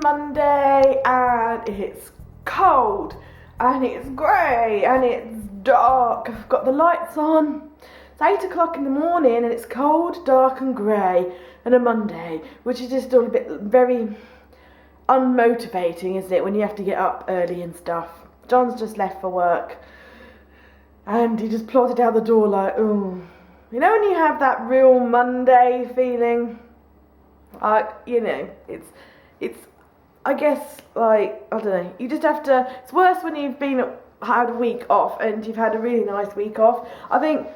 Monday and it's cold and it's grey and it's dark. I've got the lights on. It's 8 o'clock in the morning and it's cold, dark and grey and a Monday, which is just all a bit very unmotivating, isn't it, when you have to get up early and stuff. John's just left for work and he just plodded out the door like, oh. You know when you have that real Monday feeling? You know, it's I guess, like, I don't know, you just have to, it's worse when you've had a week off and you've had a really nice week off. I think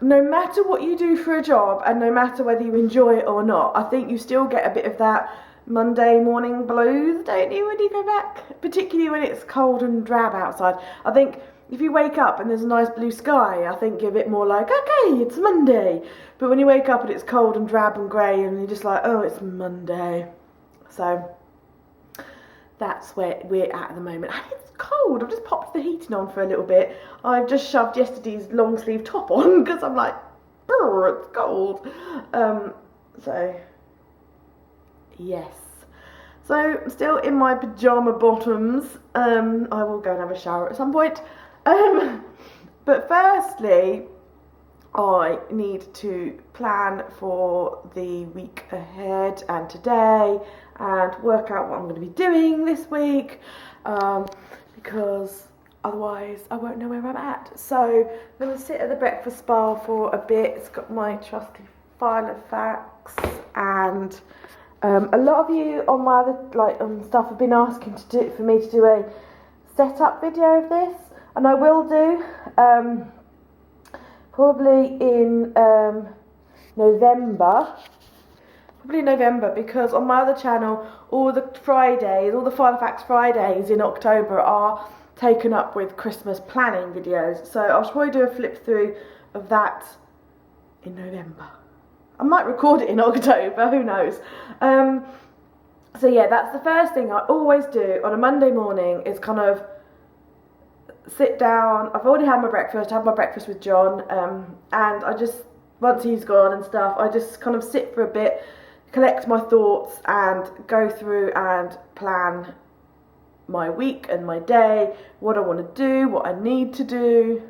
no matter what you do for a job and no matter whether you enjoy it or not, I think you still get a bit of that Monday morning blues, don't you, when you go back? Particularly when it's cold and drab outside. I think if you wake up and there's a nice blue sky, I think you're a bit more like, okay, it's Monday. But when you wake up and it's cold and drab and grey and you're just like, oh, it's Monday. So that's where we're at the moment. And it's cold. I've just popped the heating on for a little bit. I've just shoved yesterday's long sleeve top on because I'm like, it's cold. So, yes. So, I'm still in my pyjama bottoms. I will go and have a shower at some point. But firstly, I need to plan for the week ahead and today and work out what I'm going to be doing this week, because otherwise I won't know where I'm at. So I'm going to sit at the breakfast bar for a bit. It's got my trusty file of facts, and a lot of you on my other stuff have been asking for me to do a setup video of this, and I will do. Probably in November. Probably November, because on my other channel, all the File of Facts Fridays in October are taken up with Christmas planning videos. So I'll probably do a flip through of that in November. I might record it in October, who knows. So yeah, that's the first thing I always do on a Monday morning, is kind of sit down. I've already had my breakfast. I had my breakfast with John, and I just, once he's gone and stuff, I just kind of sit for a bit, collect my thoughts and go through and plan my week and my day, what I want to do, what I need to do.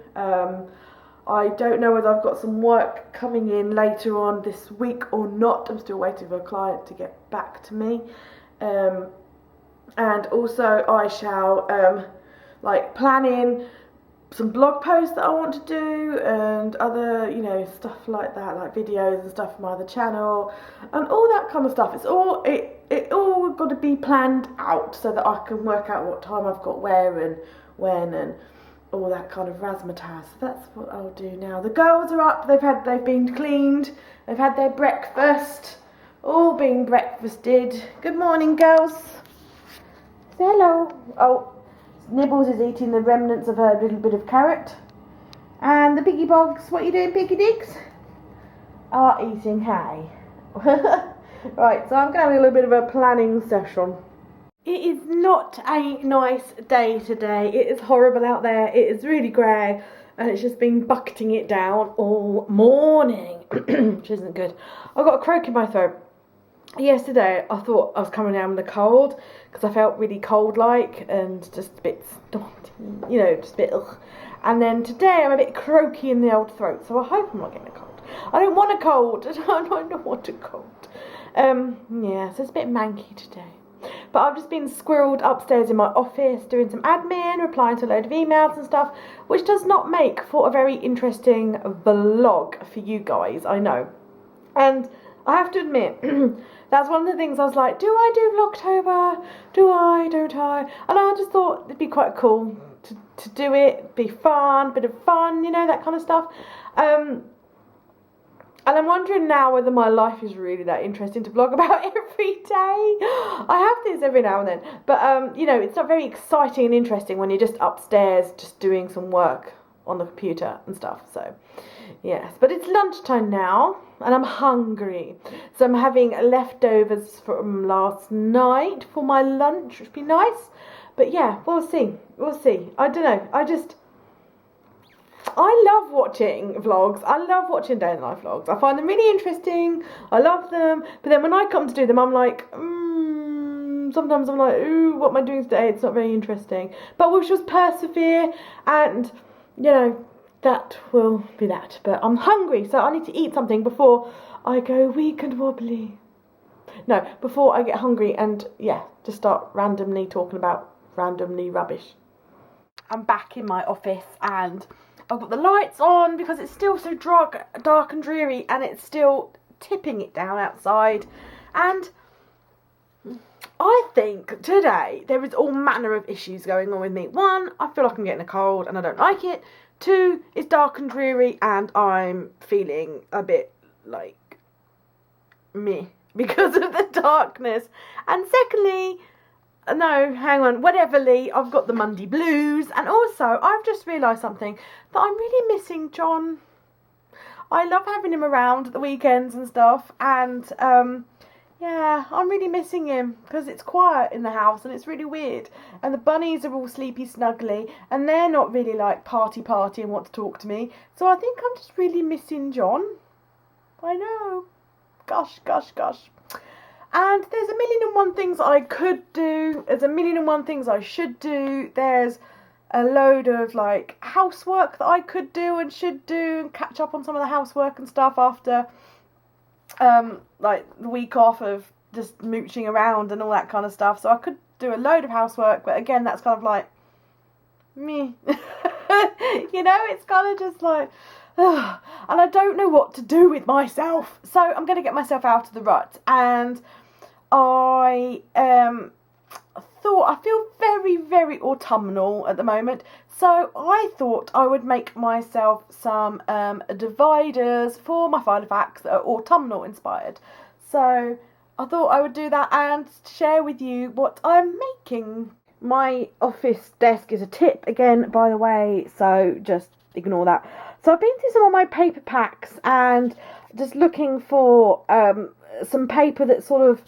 I don't know whether I've got some work coming in later on this week or not. I'm still waiting for a client to get back to me. And also I shall plan in some blog posts that I want to do and other, stuff like that, like videos and stuff from my other channel and all that kind of stuff. It's all, it all got to be planned out so that I can work out what time I've got where and when and all that kind of razzmatazz. So that's what I'll do now. The girls are up, they've been cleaned, they've had their breakfast, all been breakfasted. Good morning, girls. Say hello. Oh, Nibbles is eating the remnants of her little bit of carrot. And the piggy bogs, what are you doing, piggy digs? Are eating hay. Right, so I'm going to have a little bit of a planning session. It is not a nice day today. It is horrible out there. It is really grey and it's just been bucketing it down all morning, which isn't good. I've got a croak in my throat. Yesterday I thought I was coming down with a cold because I felt really cold-like and just a bit snotty, just a bit ugh. And then today I'm a bit croaky in the old throat, so I hope I'm not getting a cold. I don't want a cold. I don't want a cold. Yeah, so it's a bit manky today. But I've just been squirreled upstairs in my office doing some admin, replying to a load of emails and stuff, which does not make for a very interesting vlog for you guys, I know. And I have to admit, that's one of the things I was like, do I do Vlogtober? Do I? Don't I? And I just thought it'd be quite cool to do it, be fun, bit of fun, that kind of stuff. And I'm wondering now whether my life is really that interesting to vlog about every day. I have this every now and then, but it's not very exciting and interesting when you're just upstairs just doing some work on the computer and stuff. So yes, but it's lunchtime now and I'm hungry, so I'm having leftovers from last night for my lunch, which would be nice. But yeah, we'll see. I don't know, I love watching vlogs. I love watching day in the life vlogs. I find them really interesting. I love them. But then when I come to do them, I'm like, sometimes I'm like, ooh, what am I doing today? It's not very interesting. But we'll just persevere, and, you know, that will be that. But I'm hungry, so I need to eat something before I go weak and wobbly. No, before I get hungry and, yeah, just start randomly talking about randomly rubbish. I'm back in my office and I've got the lights on because it's still so dark and dreary, and it's still tipping it down outside. And I think today there is all manner of issues going on with me. One, I feel like I'm getting a cold and I don't like it. Two, it's dark and dreary and I'm feeling a bit like meh because of the darkness. And secondly, no, hang on, whatever, Lee, I've got the Monday blues. And also, I've just realised something, that I'm really missing John. I love having him around at the weekends and stuff, and yeah, I'm really missing him because it's quiet in the house and it's really weird, and the bunnies are all sleepy snuggly and they're not really like party and want to talk to me, so I think I'm just really missing John. I know, gosh. And there's a million and one things I could do, there's a million and one things I should do, there's a load of like housework that I could do and should do, and catch up on some of the housework and stuff after like the week off of just mooching around and all that kind of stuff. So I could do a load of housework, but again, that's kind of like me. You know, it's kind of just like, and I don't know what to do with myself. So I'm going to get myself out of the rut, and I feel very autumnal at the moment, so I thought I would make myself some dividers for my file of facts that are autumnal inspired. So I thought I would do that and share with you what I'm making. My office desk is a tip again, by the way, so just ignore that. So I've been through some of my paper packs and just looking for some paper that's sort of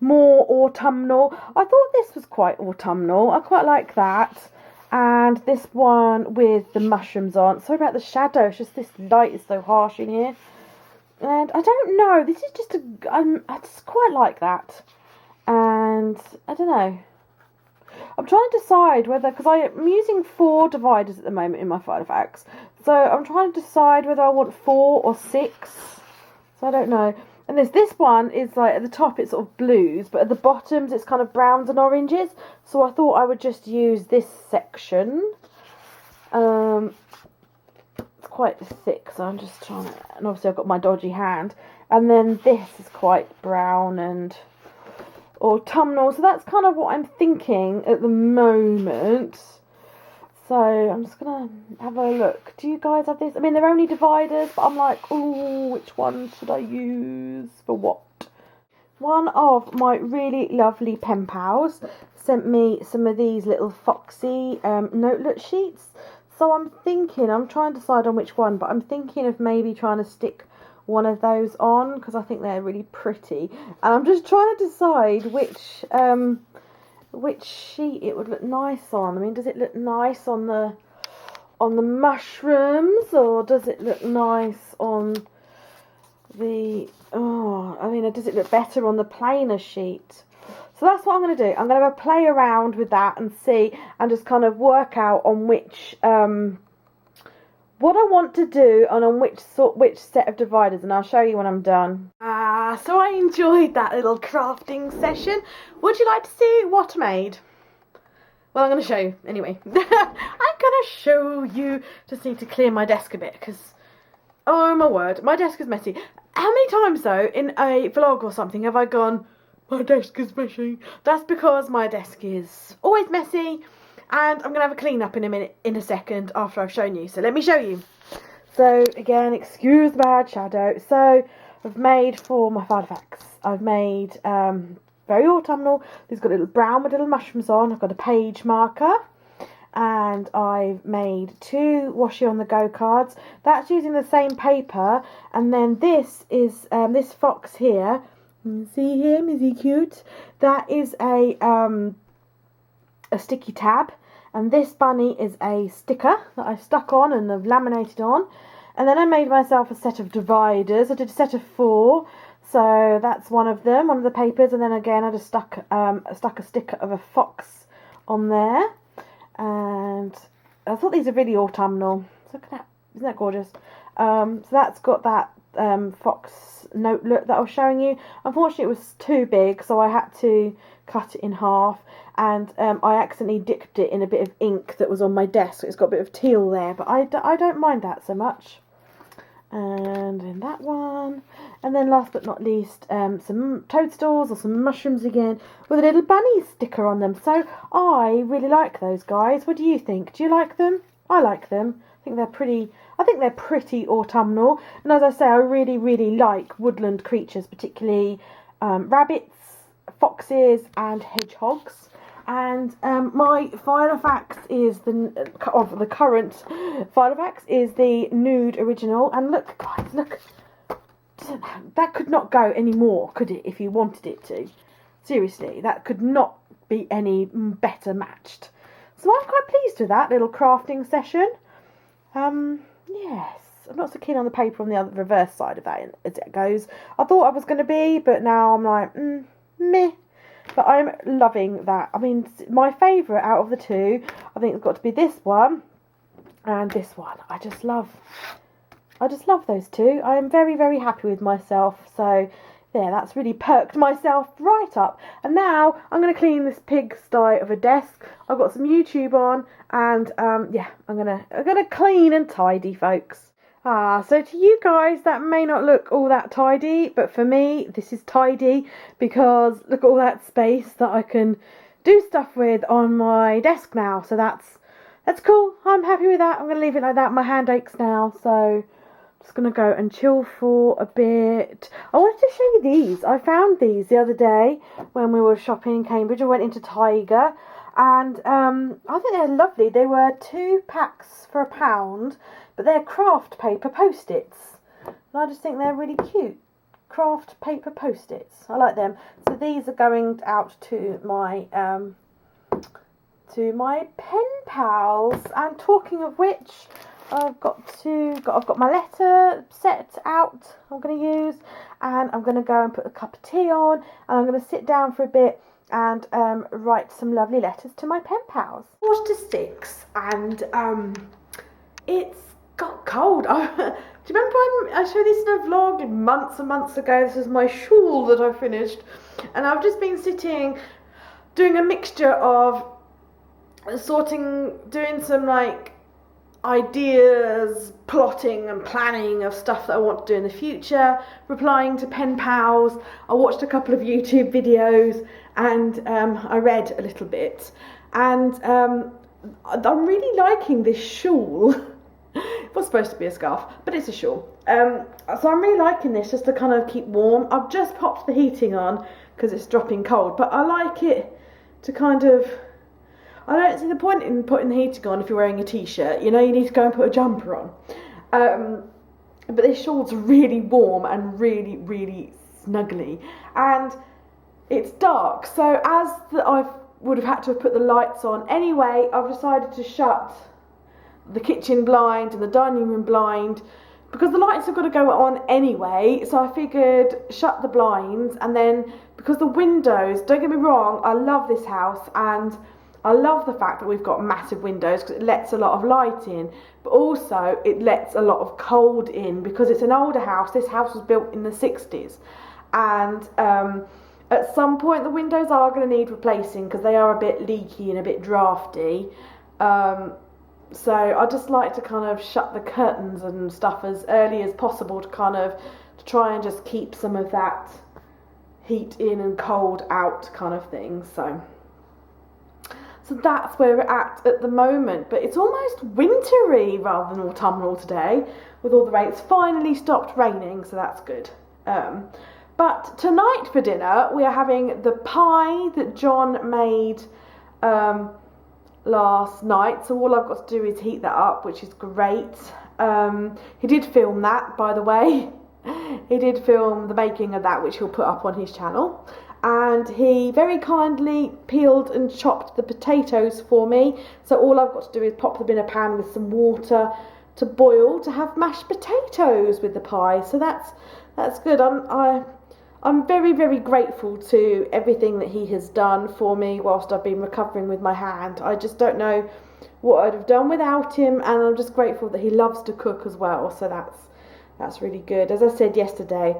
more autumnal. I thought this was quite autumnal. I quite like that. And this one with the mushrooms on. Sorry about the shadow. It's just this light is so harsh in here. And I don't know. This is just I just quite like that. And I don't know. I'm trying to decide whether, because I'm using 4 dividers at the moment in my file of facts. So I'm trying to decide whether I want 4 or 6. So I don't know. And this one is like at the top it's sort of blues, but at the bottoms it's kind of browns and oranges. So I thought I would just use this section. It's quite thick, so I'm just trying to, and obviously I've got my dodgy hand. And then this is quite brown and autumnal, so that's kind of what I'm thinking at the moment. So I'm just gonna have a look. Do you guys have this? I mean, they're only dividers, but I'm like, oh, which one should I use for what? One of my really lovely pen pals sent me some of these little foxy notelet sheets. So I'm trying to decide on which one, but I'm thinking of maybe trying to stick one of those on because I think they're really pretty. And I'm just trying to decide which sheet it would look nice on. I mean, does it look nice on the mushrooms, or does it look nice on the, does it look better on the plainer sheet? So that's what I'm going to do. I'm going to have a play around with that and see, and just kind of work out on which what I want to do and on which set of dividers, and I'll show you when I'm done. So I enjoyed that little crafting session. Would you like to see what I made? Well, I'm going to show you anyway. I'm going to show you. Just need to clear my desk a bit because, oh my word, my desk is messy. How many times though in a vlog or something have I gone, my desk is messy? That's because my desk is always messy. And I'm going to have a clean up in a second after I've shown you. So let me show you. So again, excuse the bad shadow. So I've made for my file of facts, I've made very autumnal. These got a little brown with little mushrooms on. I've got a page marker. And I've made 2 washi on the go cards. That's using the same paper. And then this is this fox here. See him? Is he cute? That is a sticky tab, and this bunny is a sticker that I've stuck on and I've laminated on. And then I made myself a set of dividers. I did a set of 4, So that's one of them, one of the papers, and then again I just stuck a sticker of a fox on there, and I thought these are really autumnal. So look at that, isn't that gorgeous? So that's got that fox note look that I was showing you. Unfortunately it was too big, so I had to cut it in half, and I accidentally dipped it in a bit of ink that was on my desk, so it's got a bit of teal there, but I don't mind that so much. And in that one, and then last but not least, some toadstools or some mushrooms again with a little bunny sticker on them. So I really like those guys. What do you think? Do you like them? I like them. I think they're pretty autumnal. And as I say, I really like woodland creatures, particularly rabbits, foxes and hedgehogs. And my Filofax is the current Filofax is the nude original. And look, guys, look, that could not go any more, could it? If you wanted it to, seriously, that could not be any better matched. So I'm quite pleased with that little crafting session. Yes, I'm not so keen on the paper on the other reverse side of that as it goes. I thought I was going to be, but now I'm like, meh. But I'm loving that. I mean, my favourite out of the two, I think it's got to be this one and this one. I just love those two. I am very happy with myself. So there, that's really perked myself right up. And now I'm going to clean this pigsty of a desk. I've got some YouTube on, and yeah, I'm gonna clean and tidy, folks. So to you guys that may not look all that tidy, but for me this is tidy, because look at all that space that I can do stuff with on my desk now. So that's cool. I'm happy with that. I'm going to leave it like that. My hand aches now, so I'm just going to go and chill for a bit. I wanted to show you these. I found these the other day when we were shopping in Cambridge. I went into Tiger, and I think they're lovely. They were 2 packs for £1, but they're craft paper post-its, and I just think they're really cute. Craft paper post-its. I like them. So these are going out to my pen pals. And talking of which, I've got my letter set out. I'm going to use, and I'm going to go and put a cup of tea on, and I'm going to sit down for a bit and write some lovely letters to my pen pals. 4:45, and it's got cold. Do you remember I showed this in a vlog months and months ago? This is my shawl that I finished, and I've just been sitting doing a mixture of doing some like ideas, plotting and planning of stuff that I want to do in the future, replying to pen pals. I watched a couple of YouTube videos, and I read a little bit, and I'm really liking this shawl. It was supposed to be a scarf, but it's a shawl. So I'm really liking this, just to kind of keep warm. I've just popped the heating on because it's dropping cold, but I like it to kind of, I don't see the point in putting the heating on if you're wearing a t-shirt. You know, you need to go and put a jumper on. But this shawl's really warm and really snuggly, and it's dark, so I would have had to have put the lights on anyway, I've decided to shut the kitchen blind and the dining room blind, because the lights have got to go on anyway. So I figured shut the blinds, and then because the windows, don't get me wrong, I love this house and I love the fact that we've got massive windows because it lets a lot of light in, but also it lets a lot of cold in because it's an older house. This house was built in the 60s, and at some point the windows are going to need replacing because they are a bit leaky and a bit drafty. So I just like to kind of shut the curtains and stuff as early as possible to try and just keep some of that heat in and cold out kind of thing. So that's where we're at the moment, but it's almost wintry rather than autumnal today with all the rain. It's finally stopped raining, so that's good. But tonight for dinner we are having the pie that John made last night, so all I've got to do is heat that up, which is great. He did film that, by the way. He did film the making of that, which he'll put up on his channel. And he very kindly peeled and chopped the potatoes for me, so all I've got to do is pop them in a pan with some water to boil to have mashed potatoes with the pie. So that's good. I'm very, very grateful to everything that he has done for me whilst I've been recovering with my hand. I just don't know what I'd have done without him, and I'm just grateful that he loves to cook as well, so that's really good. As I said yesterday,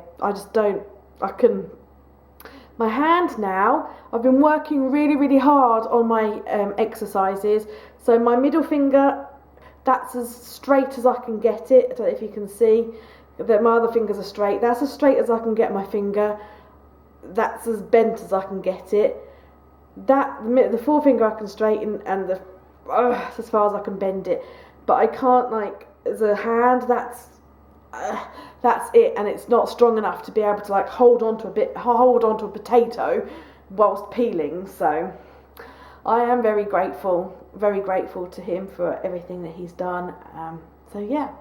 my hand now, I've been working really, really hard on my exercises, so my middle finger, that's as straight as I can get it. I don't know if you can see that my other fingers are straight. That's as straight as I can get my finger. That's as bent as I can get it. The forefinger I can straighten, and that's as far as I can bend it. But I can't, like, as a hand, that's it, and it's not strong enough to be able to like hold on to a potato whilst peeling. So I am very grateful to him for everything that he's done. So yeah.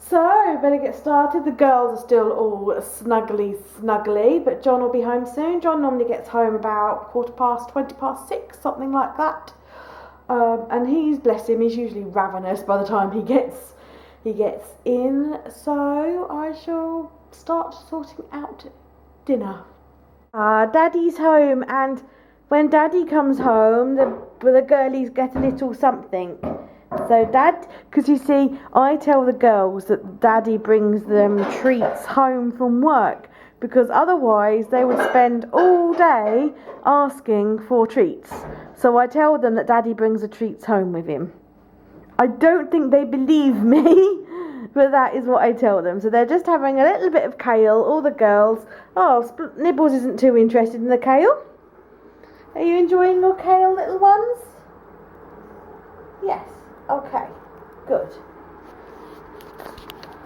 So, better get started. The girls are still all snuggly, but John will be home soon. John normally gets home about 6:15, something like that. And he's, bless him, he's usually ravenous by the time he gets in. So, I shall start sorting out dinner. Daddy's home, and when Daddy comes home, the girlies get a little something. So because you see, I tell the girls that Daddy brings them treats home from work, because otherwise they would spend all day asking for treats. So I tell them that Daddy brings the treats home with him. I don't think they believe me, but that is what I tell them. So they're just having a little bit of kale, all the girls. Oh, Nibbles isn't too interested in the kale. Are you enjoying your kale, little ones? Yes. Okay, good.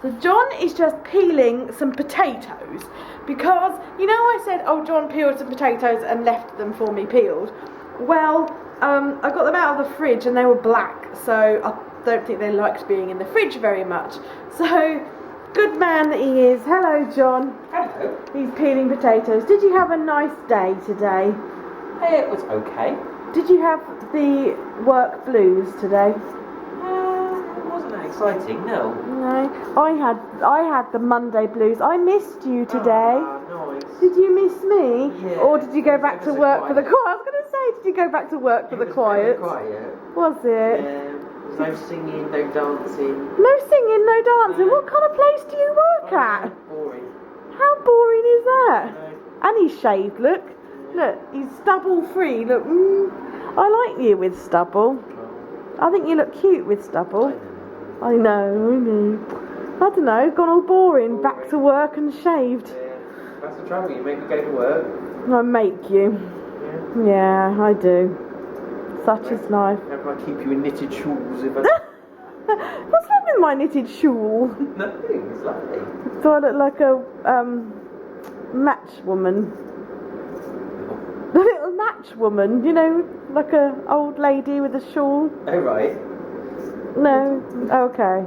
So John is just peeling some potatoes, because, you know, I said, oh, John peeled some potatoes and left them for me peeled. Well, I got them out of the fridge and they were black, so I don't think they liked being in the fridge very much. So, good man that he is. Hello, John. Hello. He's peeling potatoes. Did you have a nice day today? It was okay. Did you have the work blues today? It wasn't that exciting, no. No, I had the Monday blues. I missed you today. Nice. Did you miss me? Yeah. Or did you go back to work for the quiet? I was going to say, did you go back to work for the quiet? Was it? No singing, no dancing. No singing, no dancing. What kind of place do you work at? Boring. How boring is that? And he's shaved, look. Look, he's stubble free. Look, I like you with stubble. I think you look cute with stubble. I know. I don't know, gone all boring, back to work and shaved. Yeah, that's the trouble, you make me go to work. I make you. Yeah, I do. Such is life. How can I keep you in knitted shawls if I... What's wrong with my knitted shawl? Nothing, it's lovely. Do I look like a match woman? The little match woman, you know, like a old lady with a shawl. Oh, right. No? Okay.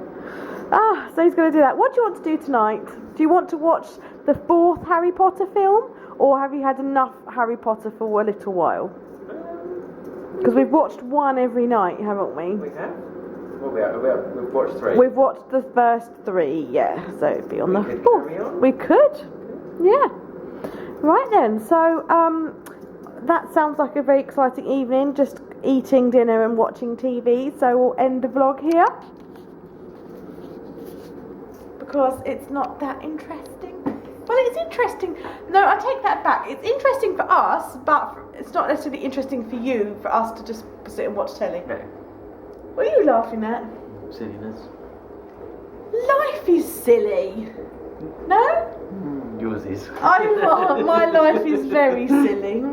So he's going to do that. What do you want to do tonight? Do you want to watch the 4th Harry Potter film? Or have you had enough Harry Potter for a little while? Because we've watched one every night, haven't we? We have? Well, we've watched 3. We've watched the first 3, yeah. So it'd be on the 4th. Carry on? We could. Yeah. Right then. So, that sounds like a very exciting evening. Just eating dinner and watching TV. So we'll end the vlog here, because it's not that interesting. Well, it's interesting. No, I take that back. It's interesting for us, but it's not necessarily interesting for you, for us to just sit and watch telly. No. What are you laughing at? Silliness. Life is silly. No? Yours is. My life is very silly.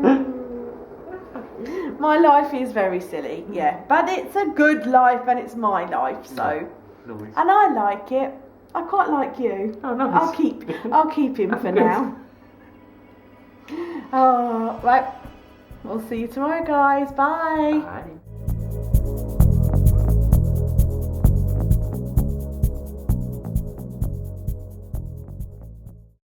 My life is very silly, yeah. But it's a good life and it's my life, so. Nice. And I like it. I quite like you. Oh, nice. I'll keep him for now. Right. We'll see you tomorrow, guys. Bye. Bye.